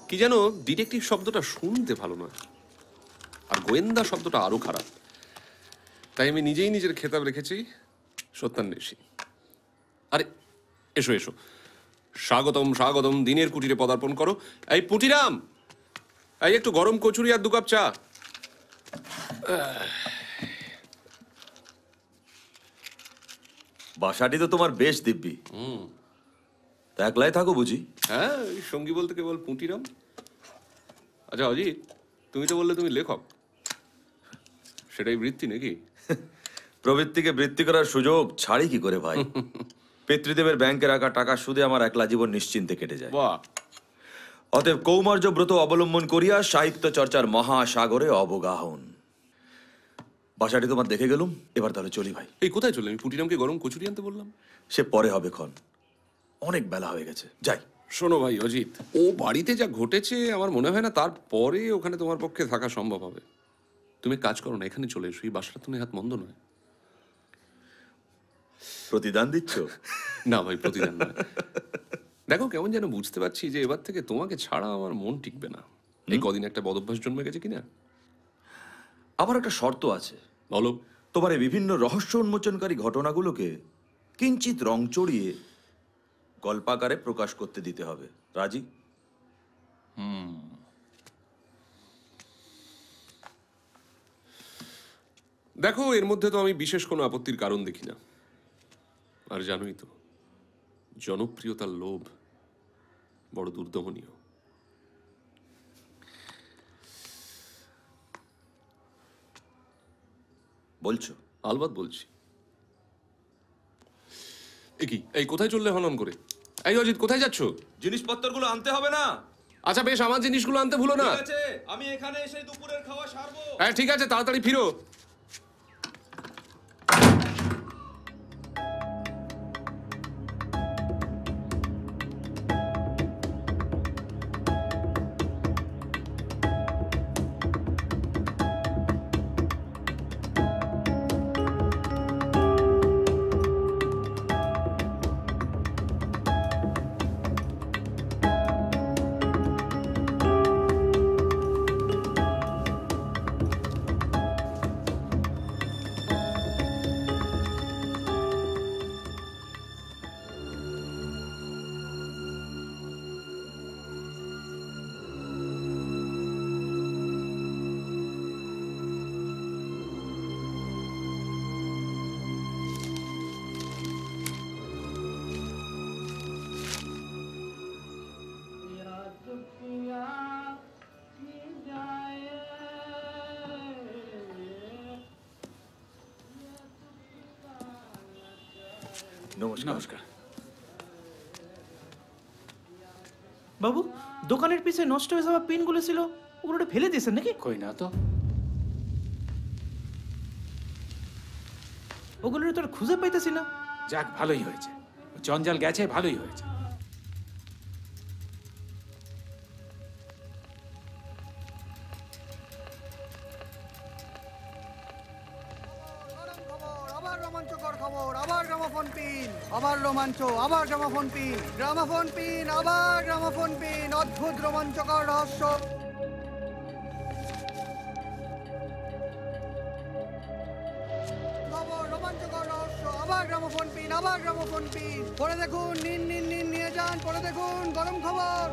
কি যেন ডিটেকটিভ শব্দটা শুনতে ভালো না, আর গোয়েন্দা শব্দটা আরো খারাপ। তাই আমি নিজেই নিজের খেতাব রেখেছি সত্যান্বেষী। আরে এসো এসো, স্বাগতম স্বাগতম, দিনের কুটিরে পদার্পণ করো। এই পুটিরাম, এই একটু গরম কচুরি আর 2 কাপ চা। বাসাটি তো তোমার বেশ দিব্যি। তা একলাই থাকো বুঝি? হ্যাঁ, ওই সঙ্গী বলতে কেবল পুটিরাম। আচ্ছা অজিত, তুমি তো বললে তুমি লেখক, সেটাই বৃত্তি নাকি? প্রবৃত্তিকে বৃত্তি করার সুযোগ ছাড়ি কি করে ভাই? পিতৃদেবের ব্যাংকে রাখা টাকা সুদে আমার একলা জীবন নিশ্চিন্তে কেটে যায়। বাহ, অতএব কৌমার্য ব্রত অবলম্বন করিয়া সাহিত্য চর্চার মহাসাগরে অবগাহন। বাসাটি তোমার দেখে গেলুম, এবার তাহলে চলি ভাই। এই কোথায় চললে? আমি পুটিরামকে গরম কচুরি আনতে বললাম। সে পরে হবে ক্ষণ, অনেক বেলা হয়ে গেছে, যাই। শোনো ভাই অজিত, ও বাড়িতে যা ঘটেছে আমার মনে হয় না তারপরে ওখানে তোমার পক্ষে থাকা সম্ভব হবে। তুমি কাজ করো না, এখানে চলে এসো, এই বাসাটা তুমি হাত মন্দ নয়। প্রতিদান দিচ্ছ? না ভাই, প্রতিদান নয়। দেখো কেমন যেন বুঝতে পারছি যে এবার থেকে তোমাকে ছাড়া আমার মন টিকবে না। এই কদিন একটা বদভ্যাস জন্মে গেছে কিনা। আমার একটা শর্ত আছে। বলো। তোমার এই বিভিন্ন রহস্য উন্মোচনকারী ঘটনাগুলোকে কিঞ্চিত রং চড়িয়ে গল্পাকারে প্রকাশ করতে দিতে হবে। রাজি? দেখো, এর মধ্যে তো আমি বিশেষ কোনো আপত্তির কারণ দেখি না। আর জানোই তো, জনপ্রিয়তার লোভ বড় দুর্দমনীয়। বলছো? আলবাত বলছি। এই কোথায় চললে হনন করে? এই অজিত, কোথায় যাচ্ছ? জিনিসপত্রগুলো আনতে হবে না? আচ্ছা বেশ, আমার জিনিসগুলো আনতে ভুলো না। ঠিক আছে, আমি এখানে এসে দুপুরের খাওয়া সারবো। হ্যাঁ ঠিক আছে, তাড়াতাড়ি ফিরো। নমস্কার। বাবু, দোকানের পিছে নষ্ট হয়ে যাওয়া পিনগুলো ছিল, ওগুলো ফেলে দিয়েছেন নাকি? কই না তো। ওগুলো তো আর খুঁজে পাইতেছি না। যাক, ভালোই হয়েছে, জঞ্জাল গেছে, ভালোই হয়েছে। আবার রোমাঞ্চকর খবর, আবার গ্রামোফোন পিন, আবার রোমাঞ্চ, আবার গ্রামোফোন পিন, গ্রামোফোন পিন, আবার গ্রামোফোন পিন, অদ্ভুত রোমাঞ্চকর রহস্য। খবর, রোমাঞ্চকর রহস্য, আবার গ্রামোফোন পিন, আবার গ্রামোফোন পিন, পড়ে দেখুন, নিন নিন নিন, নিয়ে যান, পড়ে দেখুন, গরম খবর।